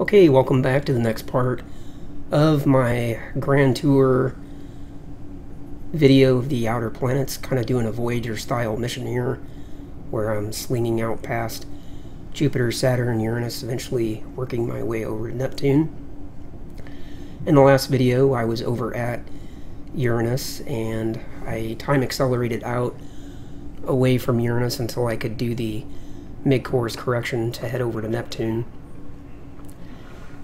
Okay, welcome back to the next part of my Grand Tour video of the outer planets, kind of doing a Voyager style mission here, where I'm slinging out past Jupiter, Saturn, Uranus, eventually working my way over to Neptune. In the last video, I was over at Uranus, and I time accelerated out away from Uranus until I could do the mid-course correction to head over to Neptune.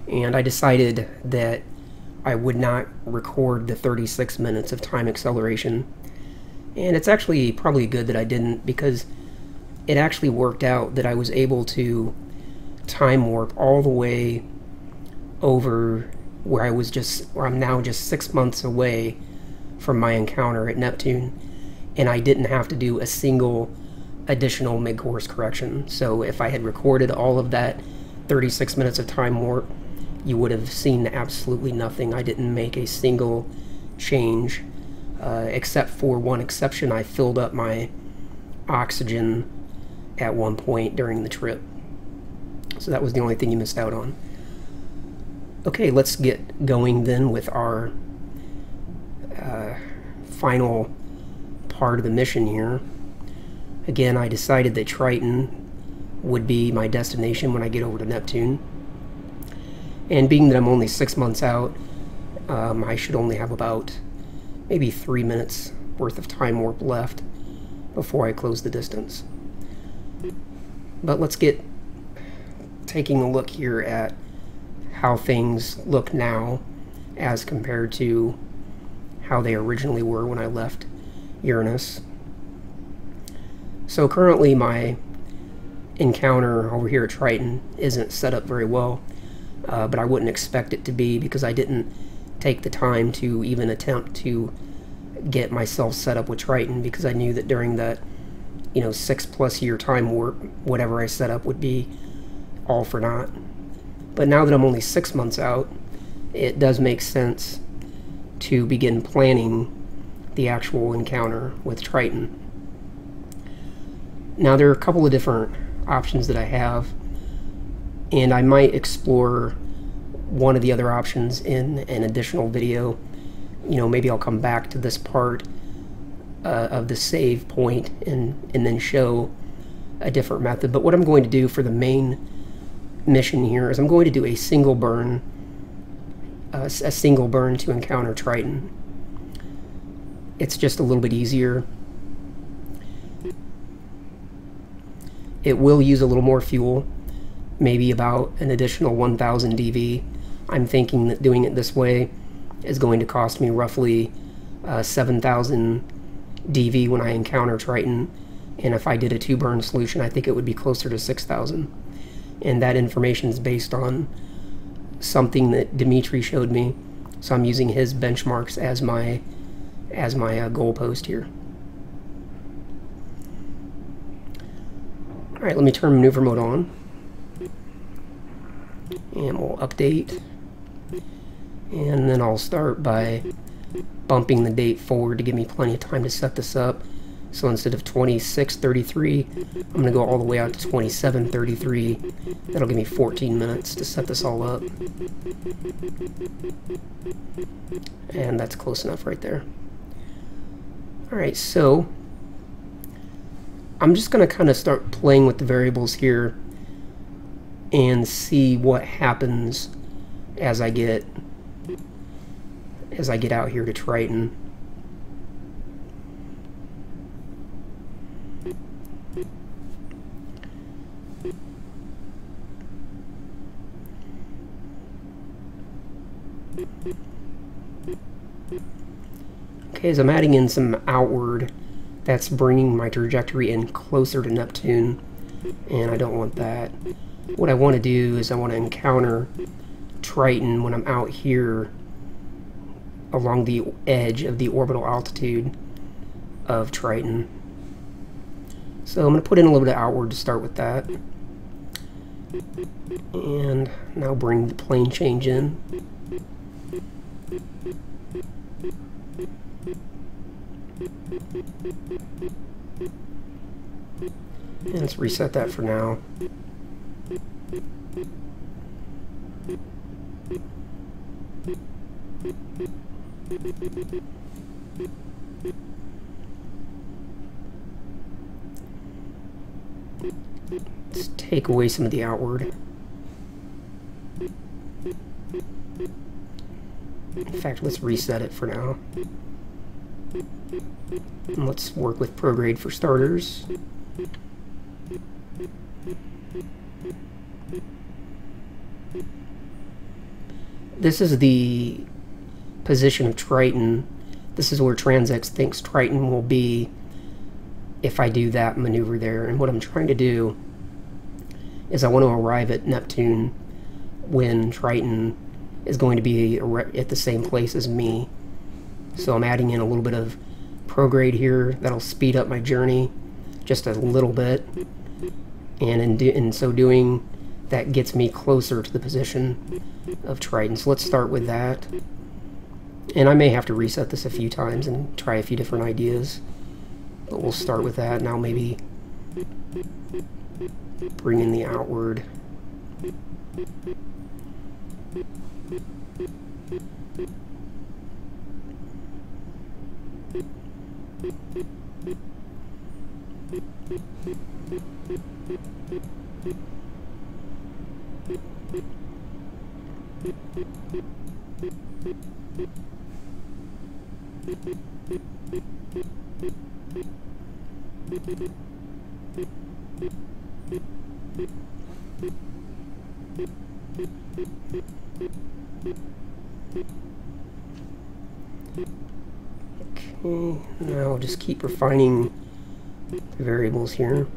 And I decided that I would not record the 36 minutes of time acceleration. And it's actually probably good that I didn't, because it actually worked out that I was able to time warp all the way over where I'm now just 6 months away from my encounter at Neptune, and I didn't have to do a single additional mid-course correction. So if I had recorded all of that 36 minutes of time warp, you would have seen absolutely nothing. I didn't make a single change, except for one exception. I filled up my oxygen at one point during the trip. So that was the only thing you missed out on. Okay, let's get going then with our final part of the mission here. Again, I decided that Triton would be my destination when I get over to Neptune. And being that I'm only 6 months out, I should only have about maybe 3 minutes worth of time warp left before I close the distance. But let's get taking a look here at how things look now as compared to how they originally were when I left Uranus. So currently my encounter over here at Triton isn't set up very well. But I wouldn't expect it to be, because I didn't take the time to even attempt to get myself set up with Triton, because I knew that during that 6+ year time warp, whatever I set up would be all for naught. But now that I'm only 6 months out, it does make sense to begin planning the actual encounter with Triton. Now there are a couple of different options that I have, and I might explore one of the other options in an additional video. Maybe I'll come back to this part of the save point and then show a different method. But what I'm going to do for the main mission here is I'm going to do a single burn to encounter Triton. It's just a little bit easier. It will use a little more fuel, maybe about an additional 1,000 DV. I'm thinking that doing it this way is going to cost me roughly 7,000 DV when I encounter Triton, and if I did a 2-burn solution, I think it would be closer to 6,000. And that information is based on something that Dimitri showed me, so I'm using his benchmarks as my goalpost here. Alright, let me turn maneuver mode on. And we'll update, and then I'll start by bumping the date forward to give me plenty of time to set this up. So instead of 2633, I'm going to go all the way out to 2733. That'll give me 14 minutes to set this all up, and that's close enough right there. Alright, so I'm just going to kind of start playing with the variables here and see what happens as I get out here to Triton. Okay, as I'm adding in some outward, that's bringing my trajectory in closer to Neptune, and I don't want that. What I want to do is I want to encounter Triton when I'm out here along the edge of the orbital altitude of Triton. So I'm going to put in a little bit of outward to start with that. And now bring the plane change in. And let's reset that for now. Let's take away some of the outward. In fact, let's reset it for now. And let's work with prograde for starters. This is the position of Triton. This is where Transx thinks Triton will be if I do that maneuver there. And what I'm trying to do is I want to arrive at Neptune when Triton is going to be at the same place as me. So I'm adding in a little bit of prograde here. That'll speed up my journey just a little bit. And in so doing, that gets me closer to the position of Triton. So let's start with that. And I may have to reset this a few times and try a few different ideas. But we'll start with that. Now maybe bring in the outward. Okay, now I'll just keep refining the variables here.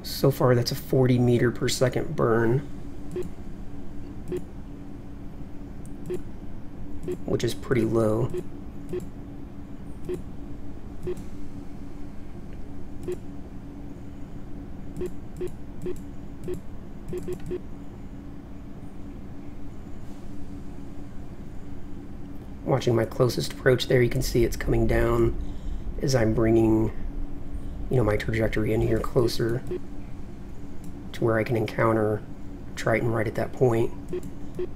So far, that's a 40 meter per second burn, which is pretty low. Watching my closest approach there, you can see it's coming down as I'm bringing, my trajectory in here closer to where I can encounter Triton right at that point.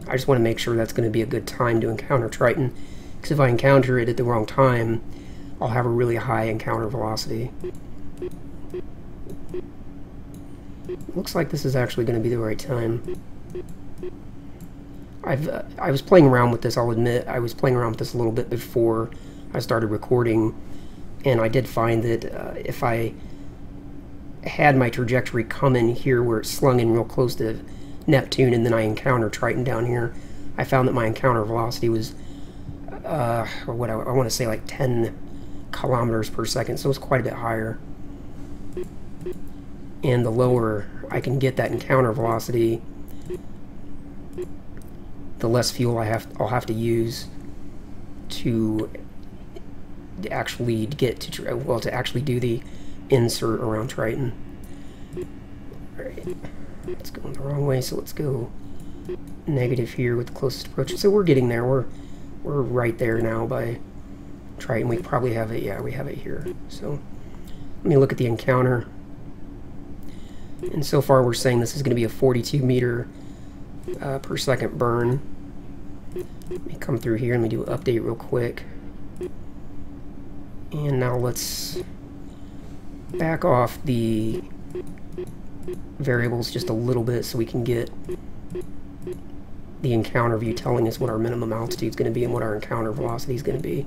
I just want to make sure that's going to be a good time to encounter Triton, because if I encounter it at the wrong time, I'll have a really high encounter velocity. Looks like this is actually going to be the right time. I was playing around with this, I'll admit. I was playing around with this a little bit before I started recording, and I did find that if I had my trajectory come in here where it's slung in real close to Neptune and then I encounter Triton down here, I found that my encounter velocity was, I want to say like 10 kilometers per second, so it's quite a bit higher. And the lower I can get that encounter velocity, the less fuel I'll have to use to actually get to actually do the insert around Triton. Alright, it's going the wrong way, so let's go negative here with the closest approach. So we're getting there. We're right there now by Triton. We probably have it. Yeah, we have it here. So let me look at the encounter. And so far we're saying this is going to be a 42 meter per second burn. Let me come through here. Let me do an update real quick. And now let's back off the variables just a little bit so we can get the encounter view telling us what our minimum altitude is going to be and what our encounter velocity is going to be.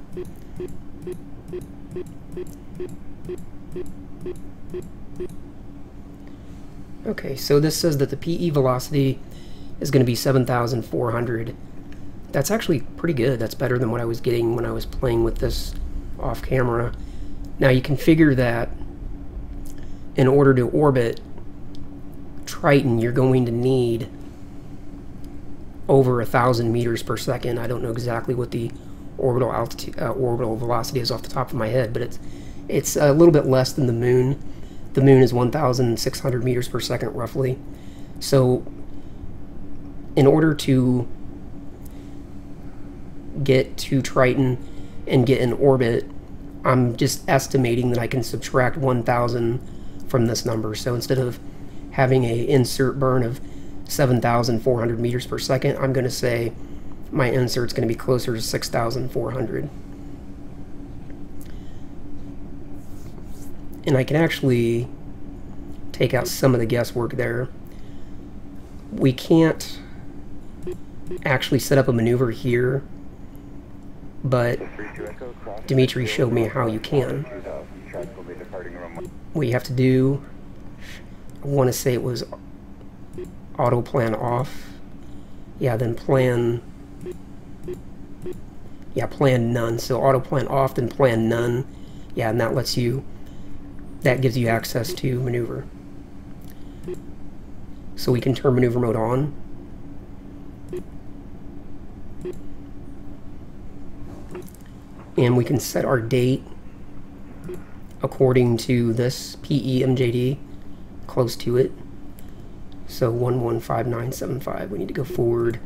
Okay, so this says that the PE velocity is going to be 7,400. That's actually pretty good. That's better than what I was getting when I was playing with this off camera. Now you can figure that in order to orbit Triton, you're going to need over 1,000 meters per second. I don't know exactly what the orbital altitude, orbital velocity is off the top of my head, but it's a little bit less than the moon. The moon is 1,600 meters per second roughly. So in order to get to Triton and get in orbit, I'm just estimating that I can subtract 1,000 from this number. So instead of having a insert burn of 7,400 meters per second, I'm going to say my insert's going to be closer to 6,400. And I can actually take out some of the guesswork there. We can't actually set up a maneuver here, but Dimitri showed me how you can. What you have to do, I want to say it was auto plan off. Yeah, then plan none. So auto plan off, then plan none. Yeah, and that lets you, that gives you access to maneuver. So we can turn maneuver mode on. And we can set our date according to this PEMJD, close to it. So 115975, we need to go forward.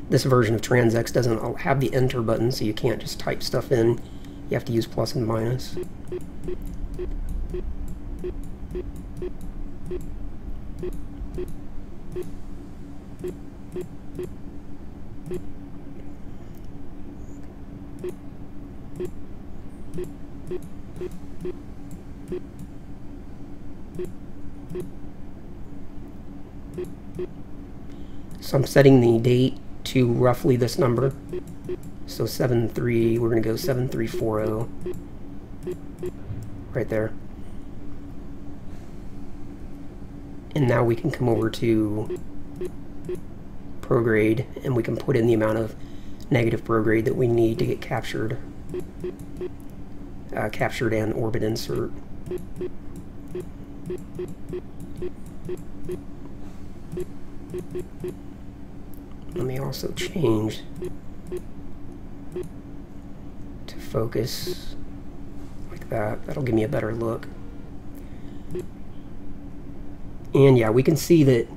This version of TransX doesn't have the enter button, so you can't just type stuff in. You have to use plus and minus. So I'm setting the date to roughly this number. So 73, we're going to go 7340. Right there. And now we can come over to prograde, and we can put in the amount of negative prograde that we need to get captured. Captured and orbit insert. Let me also change to focus like that. That'll give me a better look. And yeah, we can see that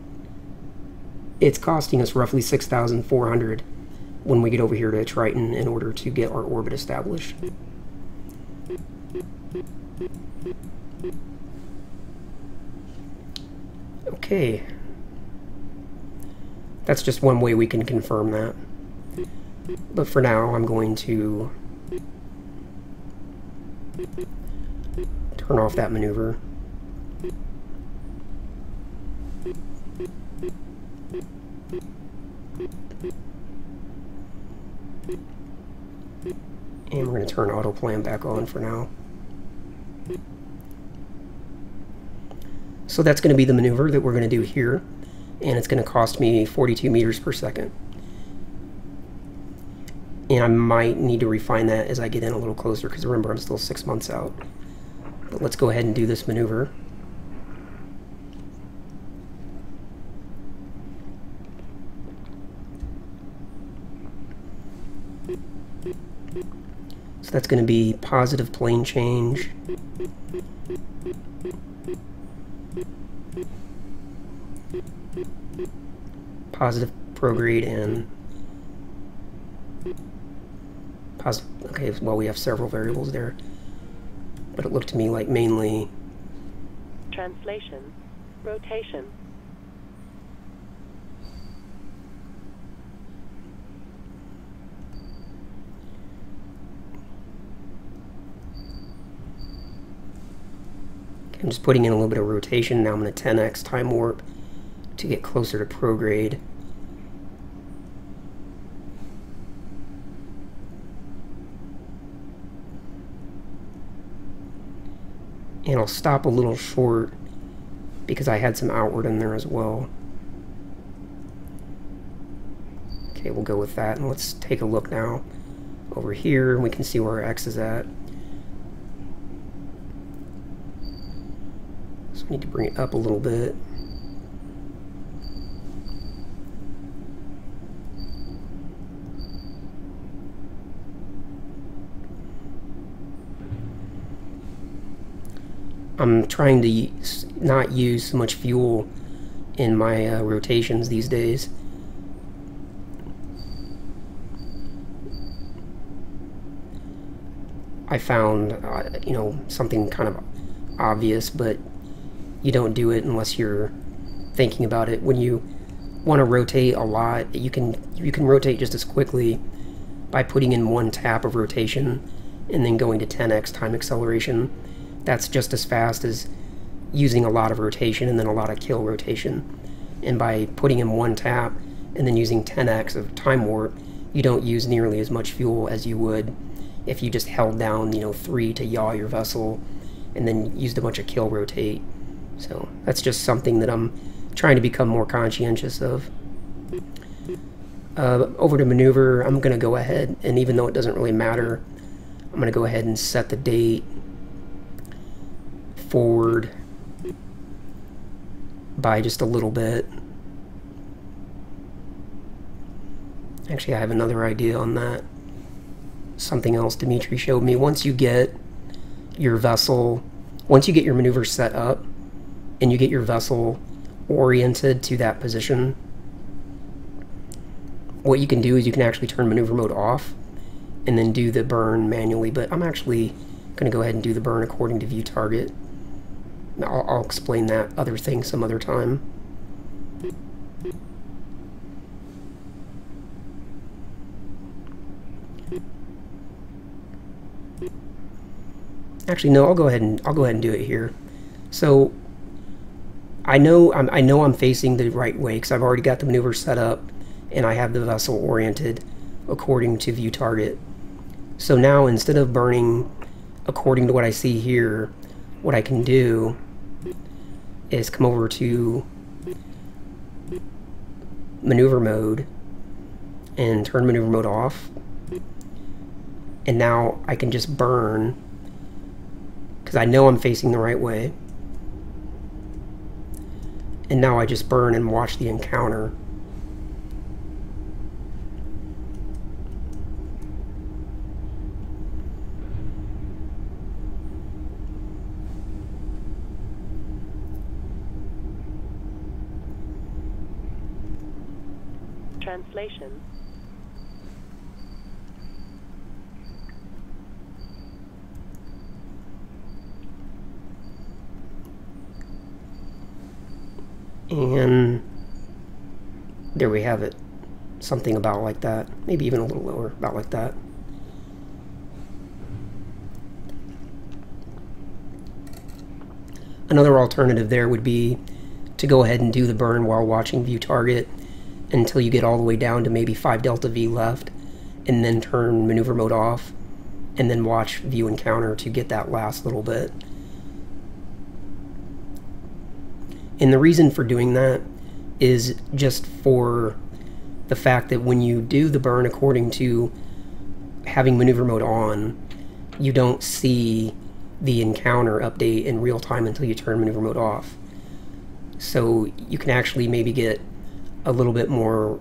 it's costing us roughly 6,400 when we get over here to Triton in order to get our orbit established. Okay. That's just one way we can confirm that. But for now, I'm going to turn off that maneuver. And we're going to turn auto plan back on for now. So that's going to be the maneuver that we're going to do here, and it's going to cost me 42 meters per second. And I might need to refine that as I get in a little closer, because remember, I'm still 6 months out. But let's go ahead and do this maneuver. So that's going to be positive plane change. Positive prograde and positive. Okay, well, we have several variables there, but it looked to me like mainly translation, rotation. I'm just putting in a little bit of rotation. Now I'm going to 10x time warp to get closer to prograde. And I'll stop a little short because I had some outward in there as well. Okay, we'll go with that, and let's take a look now over here, and we can see where our X is at. So we need to bring it up a little bit. I'm trying to not use so much fuel in my rotations these days. I found, you know, something kind of obvious, but you don't do it unless you're thinking about it. When you want to rotate a lot, you can rotate just as quickly by putting in one tap of rotation and then going to 10x time acceleration. That's just as fast as using a lot of rotation and then a lot of kill rotation. And by putting in one tap and then using 10x of time warp, you don't use nearly as much fuel as you would if you just held down, you know, 3 to yaw your vessel and then used a bunch of kill rotate. So that's just something that I'm trying to become more conscientious of. Over to maneuver, I'm going to go ahead, and even though it doesn't really matter, I'm going to go ahead and set the date forward by just a little bit. Actually, I have another idea on that. Something else Dimitri showed me. Once you get your vessel, once you get your maneuver set up and you get your vessel oriented to that position, what you can do is you can actually turn maneuver mode off and then do the burn manually. But I'm actually going to go ahead and do the burn according to view target. I'll explain that other thing some other time. Actually, no. I'll go ahead and do it here. So I know I'm facing the right way because I've already got the maneuver set up and I have the vessel oriented according to view target. So now instead of burning according to what I see here, what I can do is come over to maneuver mode and turn maneuver mode off, and now I can just burn because I know I'm facing the right way, and now I just burn and watch the encounter. Translation. And there we have it. Something about like that. Maybe even a little lower, about like that. Another alternative there would be to go ahead and do the burn while watching view target until you get all the way down to maybe 5 delta V left, and then turn maneuver mode off, and then watch view encounter to get that last little bit. And the reason for doing that is just for the fact that when you do the burn according to having maneuver mode on, you don't see the encounter update in real time until you turn maneuver mode off. So you can actually maybe get a little bit more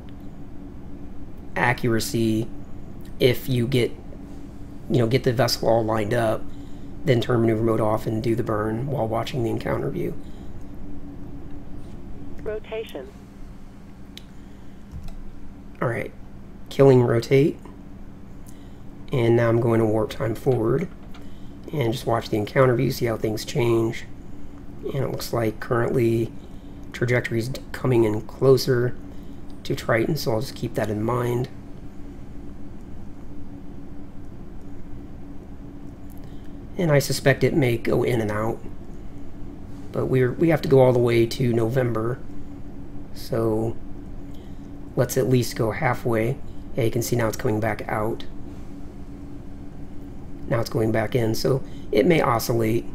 accuracy if you get the vessel all lined up, then turn maneuver mode off and do the burn while watching the encounter view. Rotation. Alright, killing rotate, and now I'm going to warp time forward and just watch the encounter view, see how things change. And it looks like currently trajectory is coming in closer to Triton, so I'll just keep that in mind. And I suspect it may go in and out. But we have to go all the way to November. So let's at least go halfway. Yeah, you can see now it's coming back out. Now it's going back in, so it may oscillate.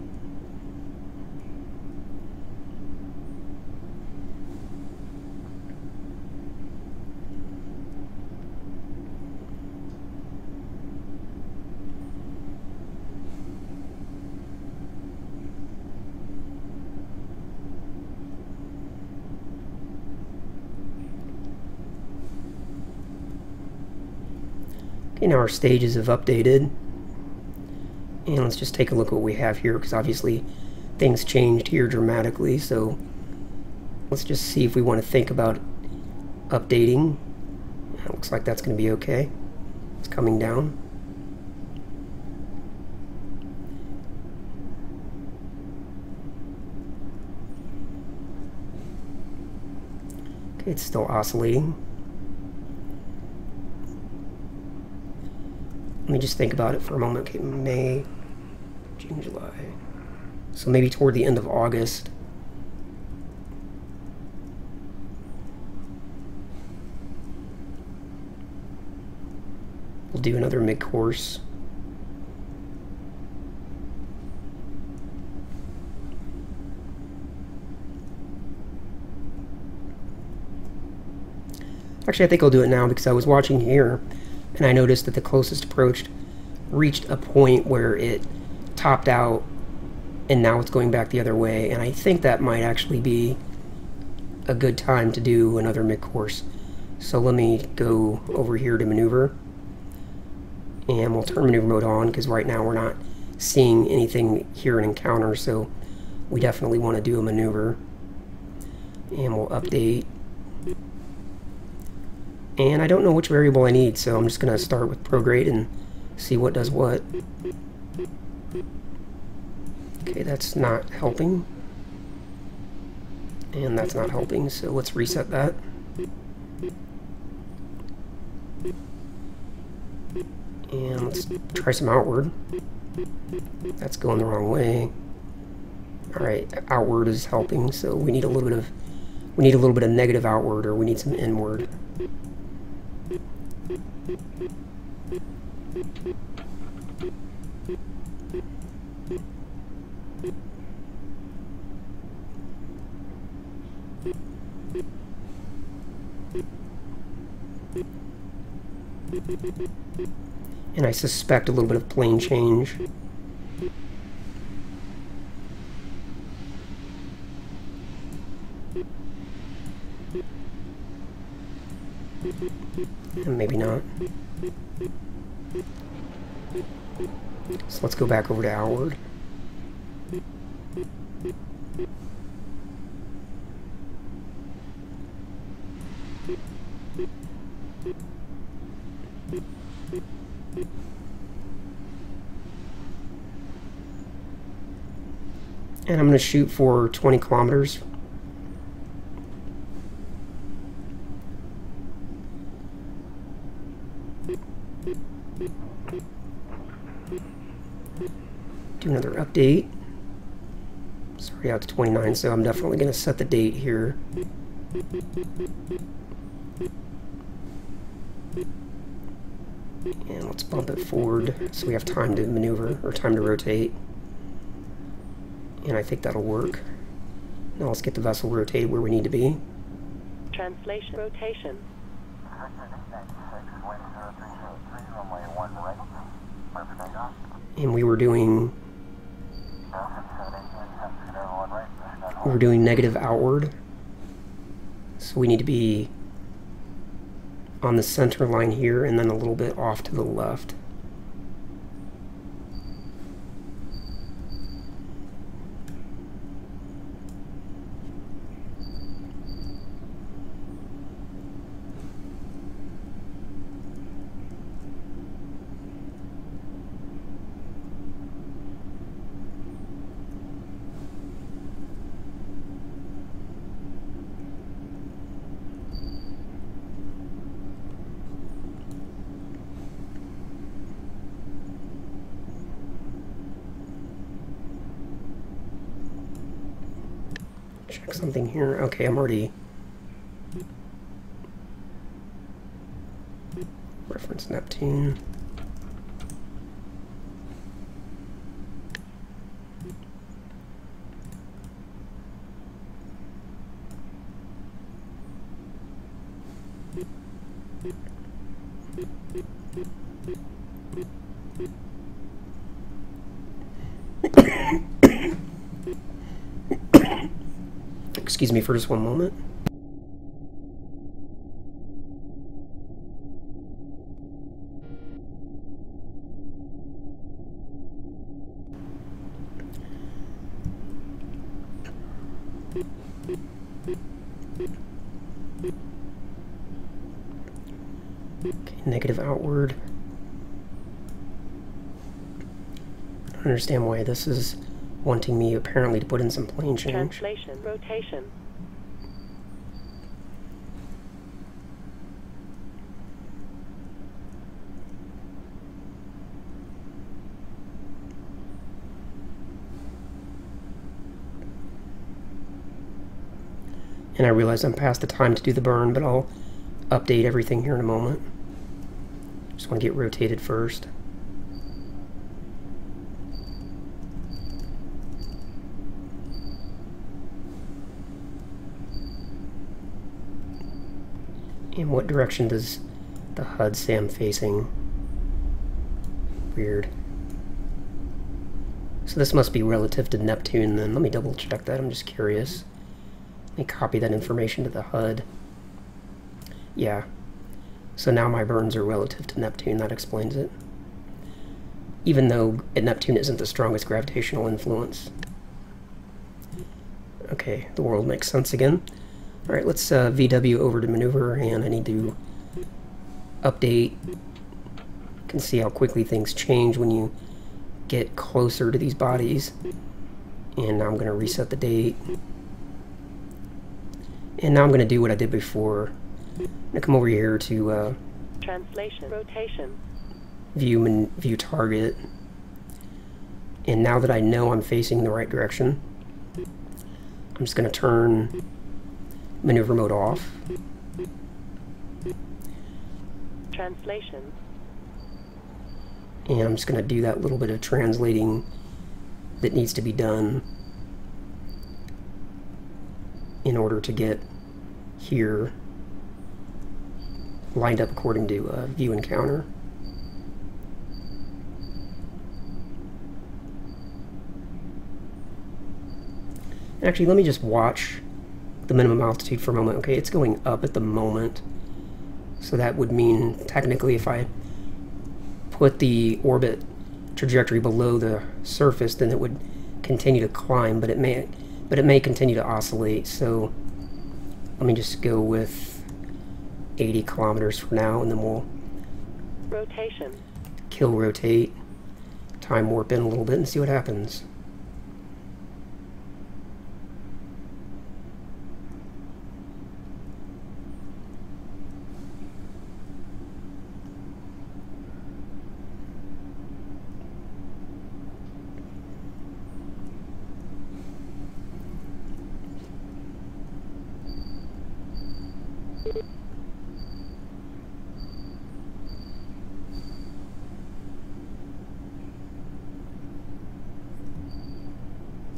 Okay, now our stages have updated. And let's just take a look at what we have here, because obviously things changed here dramatically. So let's just see if we want to think about updating. It looks like that's going to be okay. It's coming down. Okay, it's still oscillating. Let me just think about it for a moment. Okay, May, June, July. So maybe toward the end of August. We'll do another mid-course. Actually, I think I'll do it now because I was watching here and I noticed that the closest approach reached a point where it topped out and now it's going back the other way, and I think that might actually be a good time to do another mid-course. So let me go over here to maneuver, and we'll turn maneuver mode on because right now we're not seeing anything here in encounter, so we definitely want to do a maneuver. And we'll update. And I don't know which variable I need, so I'm just going to start with prograde and see what does what. Okay, that's not helping. And that's not helping, so let's reset that. And let's try some outward. That's going the wrong way. Alright, outward is helping, so we need a little bit of negative outward, or we need some inward. And I suspect a little bit of plane change. And maybe not. So let's go back over to outward. And I'm going to shoot for 20 kilometers. Do another update. It's already out to 29, so I'm definitely going to set the date here. And let's bump it forward so we have time to maneuver, or time to rotate. And I think that'll work. Now let's get the vessel rotated where we need to be. Translation rotation. And we were doing negative outward. So we need to be on the center line here and then a little bit off to the left. check something here. Okay, I'm already... Reference Neptune. Excuse me for just one moment. Okay, negative outward. I don't understand why this is wanting me apparently to put in some plane change. Translation. Rotation. And I realize I'm past the time to do the burn, but I'll update everything here in a moment. Just want to get rotated first. In what direction does the HUD say I'm facing? Weird. So this must be relative to Neptune then. Let me double check that, I'm just curious. Let me copy that information to the HUD. Yeah. So now my burns are relative to Neptune, that explains it. Even though Neptune isn't the strongest gravitational influence. Okay, the world makes sense again. Alright, let's VW over to maneuver, and I need to update. You can see how quickly things change when you get closer to these bodies. And now I'm going to reset the date. And now I'm going to do what I did before. I'm going to come over here to Translation. Rotation. view target. And now that I know I'm facing the right direction, I'm just going to turn maneuver mode off. Translation. And I'm just going to do that little bit of translating that needs to be done in order to get here lined up according to view encounter. Actually, let me just watch the minimum altitude for a moment. Okay, it's going up at the moment, so that would mean technically if I put the orbit trajectory below the surface, then it would continue to climb, but it may continue to oscillate. So let me just go with 80 kilometers for now, and then we'll Rotation. kill rotate, time warp in a little bit, and see what happens.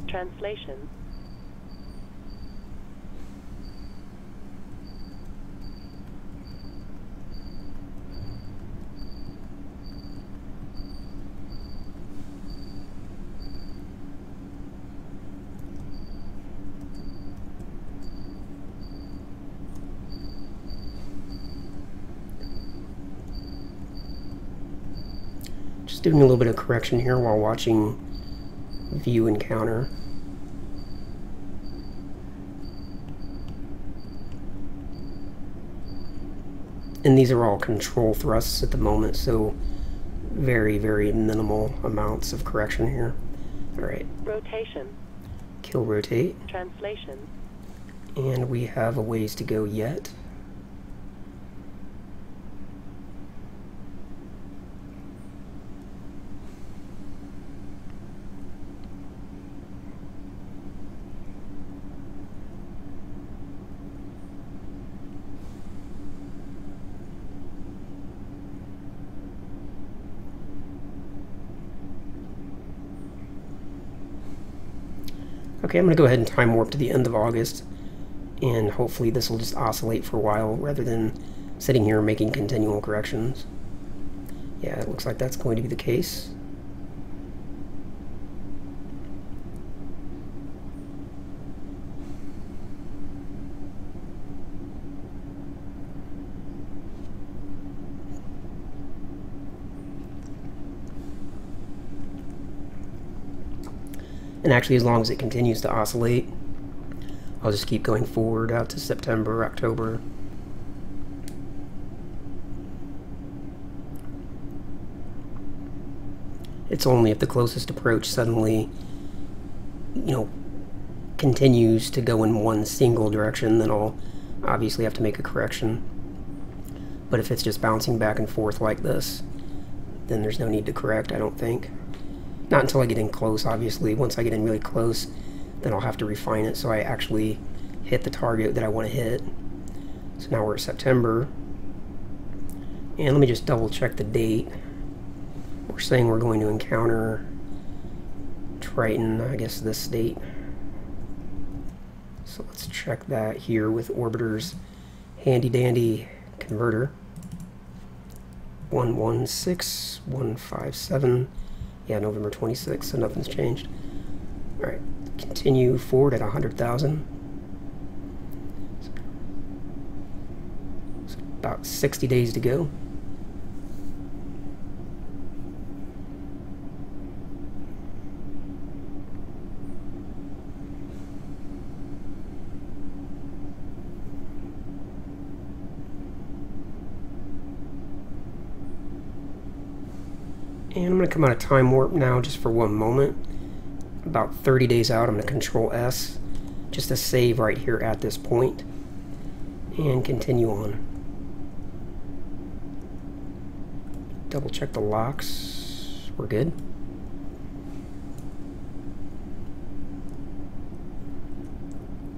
Translation. Just doing a little bit of correction here while watching view encounter. And these are all control thrusts at the moment, so very, very minimal amounts of correction here. Alright. Rotation. Kill rotate. Translation. And we have a ways to go yet. Okay, I'm going to go ahead and time warp to the end of August, and hopefully this will just oscillate for a while rather than sitting here making continual corrections. Yeah, it looks like that's going to be the case. And actually, as long as it continues to oscillate, I'll just keep going forward out to September, October. It's only if the closest approach suddenly, continues to go in one single direction, then I'll obviously have to make a correction. But if it's just bouncing back and forth like this, then there's no need to correct, I don't think. Not until I get in close, obviously. Once I get in really close, then I'll have to refine it so I actually hit the target that I want to hit. So now we're at September. And let me just double check the date. We're saying we're going to encounter Triton, I guess this date. So let's check that here with Orbiter's handy dandy converter. 116157. Yeah, November 26th, so nothing's changed. Alright, continue forward at 100,000. So about 60 days to go. And I'm going to come out of time warp now just for one moment. About 30 days out, I'm going to Control S just to save right here at this point and continue on. Double check the locks. We're good.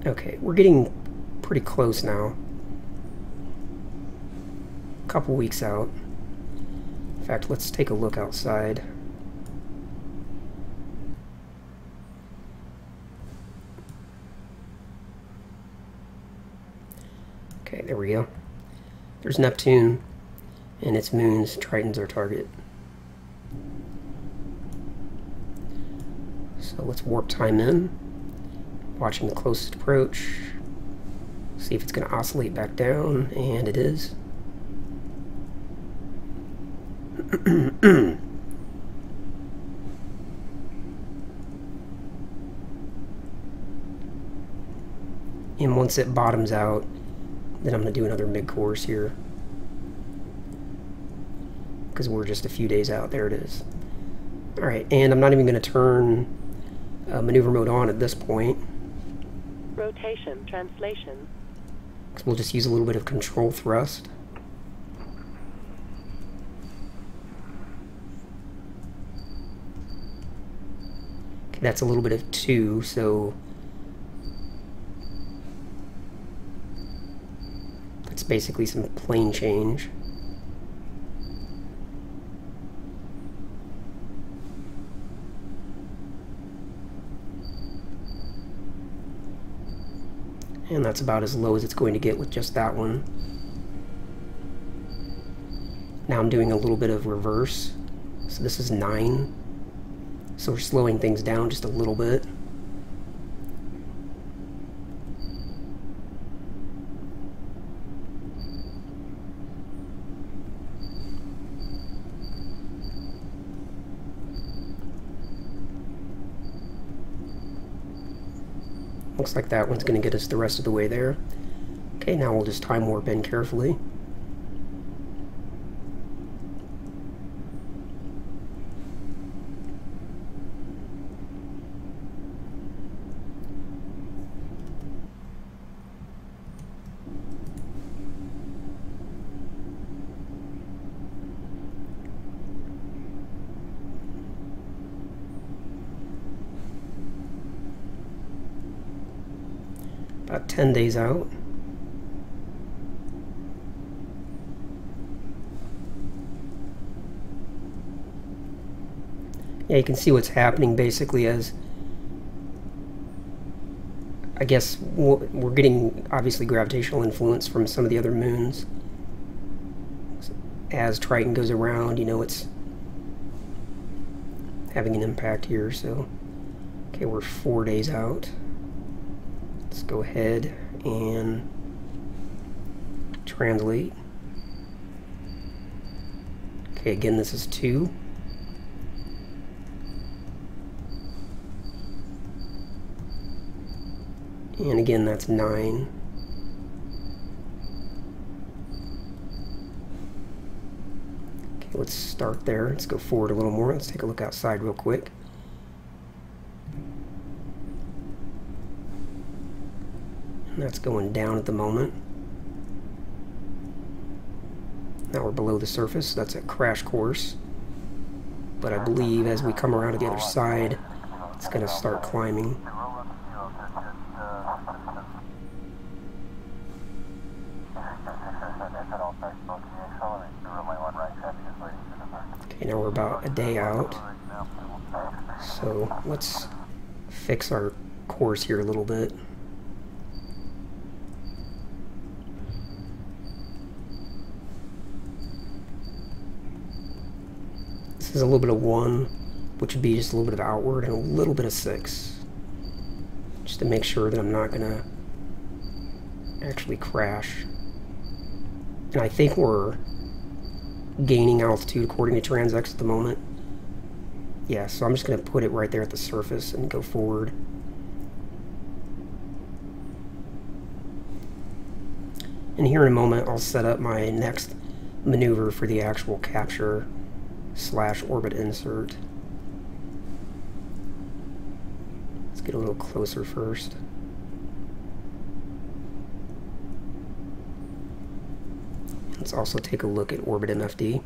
Okay, we're getting pretty close now. A couple weeks out. In fact, let's take a look outside. Okay, there we go. There's Neptune and its moons. Triton's our target. So let's warp time in. Watching the closest approach. See if it's going to oscillate back down, and it is. And once it bottoms out, then I'm going to do another mid-course here. Because we're just a few days out. There it is. Alright, and I'm not even going to turn maneuver mode on at this point. Rotation, translation. Because we'll just use a little bit of control thrust. Okay, that's a little bit of 2, so that's basically some plane change. And that's about as low as it's going to get with just that one. Now I'm doing a little bit of reverse. So this is 9. So we're slowing things down just a little bit. Looks like that one's going to get us the rest of the way there. Okay, now we'll just time warp in carefully. About 10 days out. Yeah, you can see what's happening basically as I guess we're getting obviously gravitational influence from some of the other moons. As Triton goes around, you know, it's having an impact here. So, okay, we're 4 days out. Let's go ahead and translate. Okay, again, this is 2. And again, that's 9. Okay, let's start there. Let's go forward a little more. Let's take a look outside real quick. And that's going down at the moment. Now we're below the surface. That's a crash course. But I believe as we come around to the other side, it's going to start climbing. Okay, now we're about a day out. So let's fix our course here a little bit. This is a little bit of 1, which would be just a little bit of outward, and a little bit of 6. Just to make sure that I'm not going to actually crash. And I think we're gaining altitude according to TransX at the moment. Yeah, so I'm just going to put it right there at the surface and go forward. And here in a moment I'll set up my next maneuver for the actual capture / orbit insert. Let's get a little closer first. Let's also take a look at orbit MFD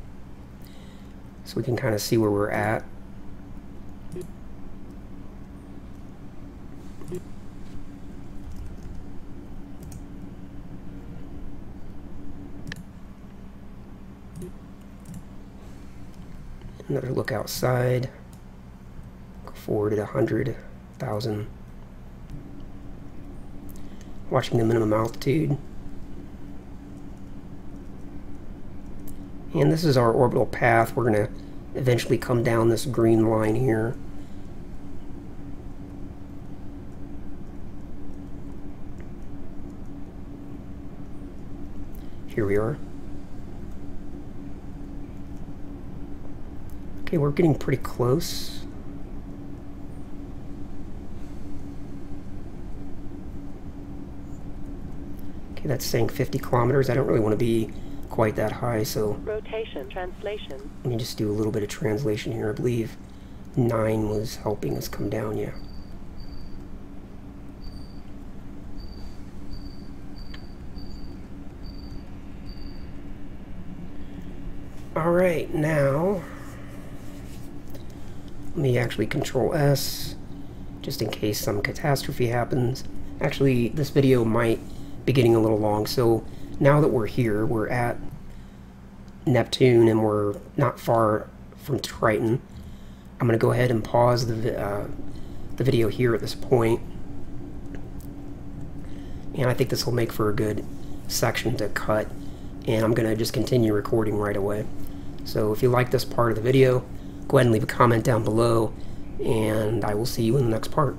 so we can kind of see where we're at. Another look outside. Go forward at 100,000. Watching the minimum altitude. And this is our orbital path. We're going to eventually come down this green line here. Here we are. Okay, we're getting pretty close. Okay, that's saying 50 kilometers. I don't really want to be quite that high, so rotation translation. Let me just do a little bit of translation here. I believe 9 was helping us come down, yeah. Alright, now let me actually Control S just in case some catastrophe happens. Actually, this video might be getting a little long, so now that we're here, we're at Neptune and we're not far from Triton, I'm going to go ahead and pause the video here at this point. And I think this will make for a good section to cut, and I'm going to just continue recording right away. So if you like this part of the video, go ahead and leave a comment down below, and I will see you in the next part.